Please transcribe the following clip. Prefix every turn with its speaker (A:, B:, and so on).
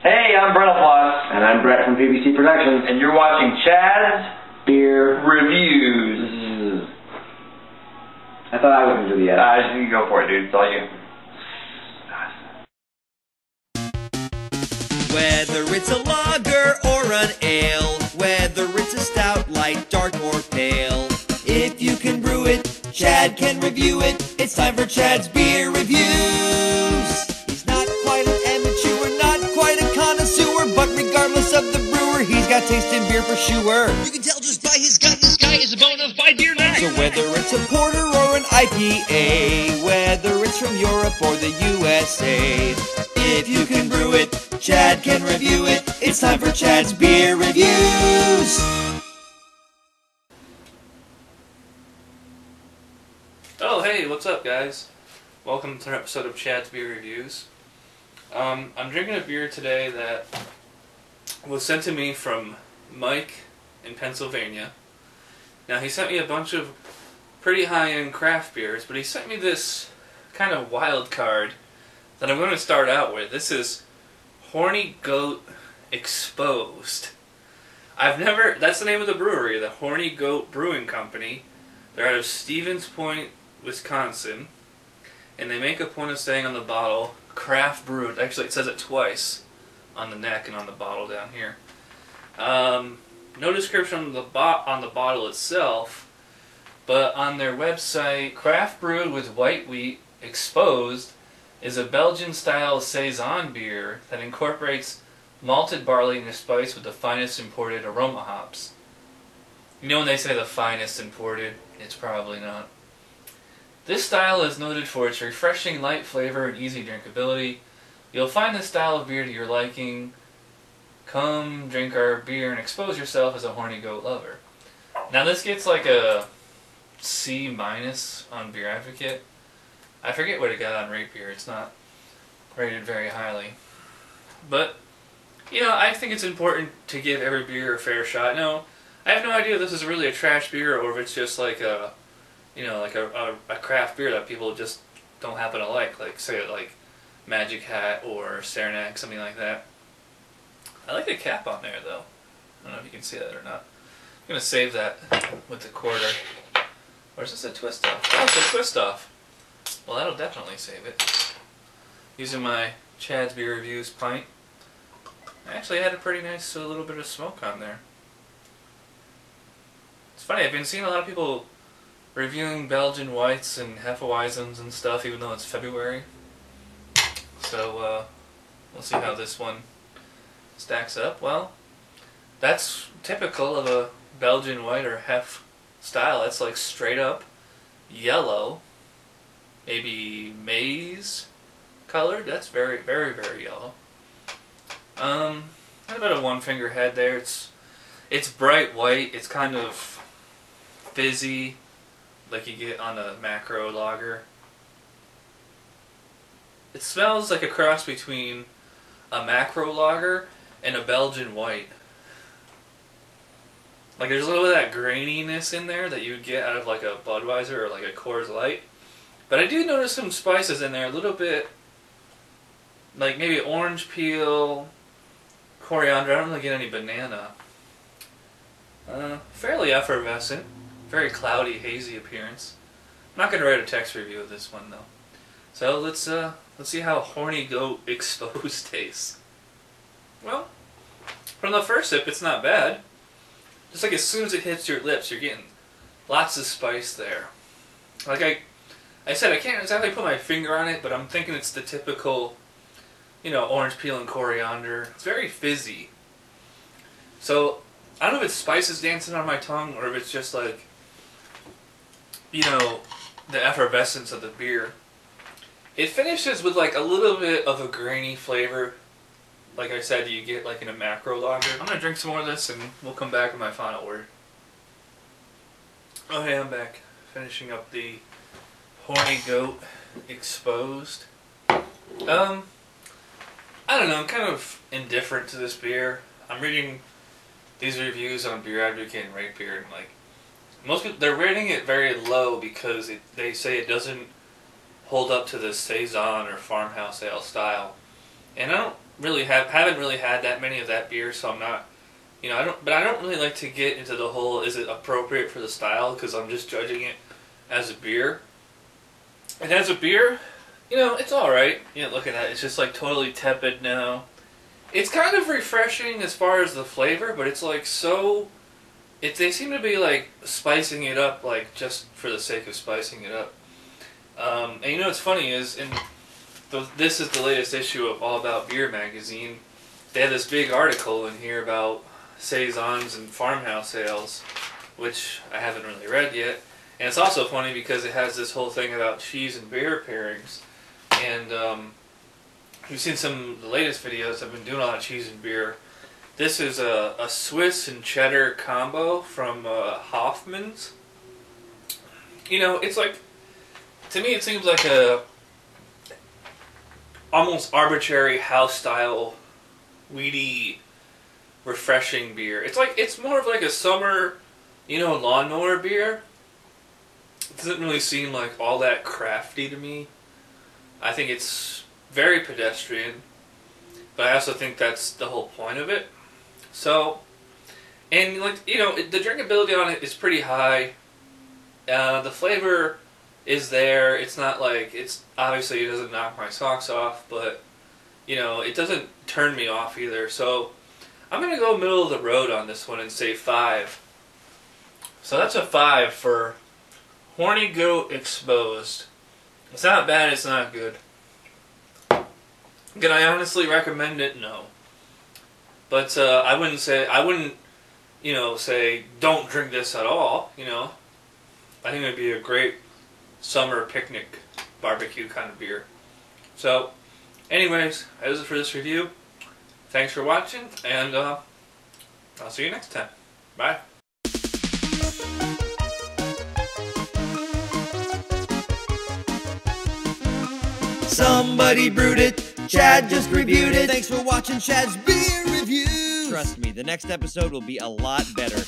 A: Hey, I'm Brett Applause.
B: And I'm Brett from PBC Productions.
A: And you're watching Chad's
B: Beer
A: Reviews.
B: I thought I was going to do the edit.
A: You go for it, dude. It's all you.
C: Whether it's a lager or an ale, whether it's a stout, light, dark, or pale, if you can brew it, Chad can review it. It's time for Chad's Beer Reviews. He's not quite an amateur, not quite a connoisseur, but regardless of the brewer, he's got taste in beer for sure. You can tell just by his gut, this guy is a bona fide beer nut. So whether it's a porter or an IPA, whether it's from Europe or the USA, if you can brew it, Chad can review it. It's time for Chad's Beer Reviews.
D: Oh, hey, what's up, guys? Welcome to an episode of Chad's Beer Reviews. I'm drinking a beer today that was sent to me from Mike in Pennsylvania. Now, he sent me a bunch of pretty high-end craft beers, but he sent me this kind of wild card that I'm going to start out with. This is Horny Goat Exposed. That's the name of the brewery, the Horny Goat Brewing Company. They're out of Stevens Point, Wisconsin, and they make a point of saying on the bottle, craft brewed. Actually, it says it twice on the neck and on the bottle down here. No description on the bottle itself, but on their website, craft brewed with white wheat, exposed, is a Belgian-style saison beer that incorporates malted barley and is spiced with the finest imported aroma hops. You know when they say the finest imported, it's probably not. This style is noted for its refreshing light flavor and easy drinkability. You'll find this style of beer to your liking. Come drink our beer and expose yourself as a horny goat lover. Now this gets like a C- on Beer Advocate. I forget what it got on Rate Beer. It's not rated very highly. But, you know, I think it's important to give every beer a fair shot. No, I have no idea if this is really a trash beer or if it's just like a, you know, like a craft beer that people just don't happen to like say like Magic Hat or Saranac, something like that. I like the cap on there though. I don't know if you can see that or not. I'm going to save that with the quarter. Or is this a twist off? Oh, it's a twist off. Well, that'll definitely save it. Using my Chad's Beer Reviews pint. I actually had a pretty nice little bit of smoke on there. It's funny, I've been seeing a lot of people reviewing Belgian whites and Hefeweizens and stuff, even though it's February. So, we'll see how this one stacks up. Well, that's typical of a Belgian white or Hef style. That's like straight up yellow. Maybe maize colored. That's very, very, very yellow. Got about a one finger head there. It's bright white. It's kind of fizzy, like you get on a macro lager. It smells like a cross between a macro lager and a Belgian white. Like there's a little bit of that graininess in there that you would get out of like a Budweiser or like a Coors Light. But I do notice some spices in there, a little bit, like maybe orange peel, coriander. I don't really get any banana. Fairly effervescent, very cloudy, hazy appearance. I'm not going to write a text review of this one though. So let's see how Horny Goat Exposed tastes. Well, from the first sip, it's not bad. Just like as soon as it hits your lips, you're getting lots of spice there. Like I said, I can't exactly put my finger on it, but I'm thinking it's the typical, you know, orange peel and coriander. It's very fizzy. So, I don't know if it's spices dancing on my tongue, or if it's just like, you know, the effervescence of the beer. It finishes with like a little bit of a grainy flavor, like I said, you get like in a macro lager. I'm going to drink some more of this and we'll come back with my final word. Okay, I'm back. Finishing up the Horny Goat Exposed. I don't know, I'm kind of indifferent to this beer. I'm reading these reviews on Beer Advocate and Rate Beer, and like most people, they're rating it very low because they say it doesn't hold up to the saison or farmhouse ale style. And haven't really had that many of that beer, so I'm not, you know, I don't really like to get into the whole is it appropriate for the style, because I'm just judging it as a beer. And as a beer, you know, it's all right. You know, look at that, it's just like totally tepid now. It's kind of refreshing as far as the flavor, but it's like so. They seem to be like spicing it up, like just for the sake of spicing it up. And you know what's funny is, this is the latest issue of All About Beer magazine. They have this big article in here about saisons and farmhouse ales, which I haven't really read yet. And it's also funny because it has this whole thing about cheese and beer pairings. And you've seen some of the latest videos. I've been doing a lot of cheese and beer. This is a Swiss and cheddar combo from Hoffman's. You know, it's like, to me it seems like a almost arbitrary house style, weedy, refreshing beer. It's like, it's more of like a summer, you know, lawnmower beer. It doesn't really seem like all that crafty to me. I think it's very pedestrian, but I also think that's the whole point of it. So, and like, you know, the drinkability on it is pretty high. The flavor is there. It's not like, obviously it doesn't knock my socks off, but, you know, it doesn't turn me off either. So, I'm going to go middle of the road on this one and say 5. So that's a 5 for Horny Goat Exposed. It's not bad, it's not good. Can I honestly recommend it? No. But I wouldn't, you know, say don't drink this at all, you know. I think it would be a great summer picnic barbecue kind of beer. So, anyways, that is it for this review. Thanks for watching, and I'll see you next time. Bye.
C: Somebody brewed it, Chad just reviewed it. Thanks for watching Chad's Beer Reviews. Trust me, the next episode will be a lot better.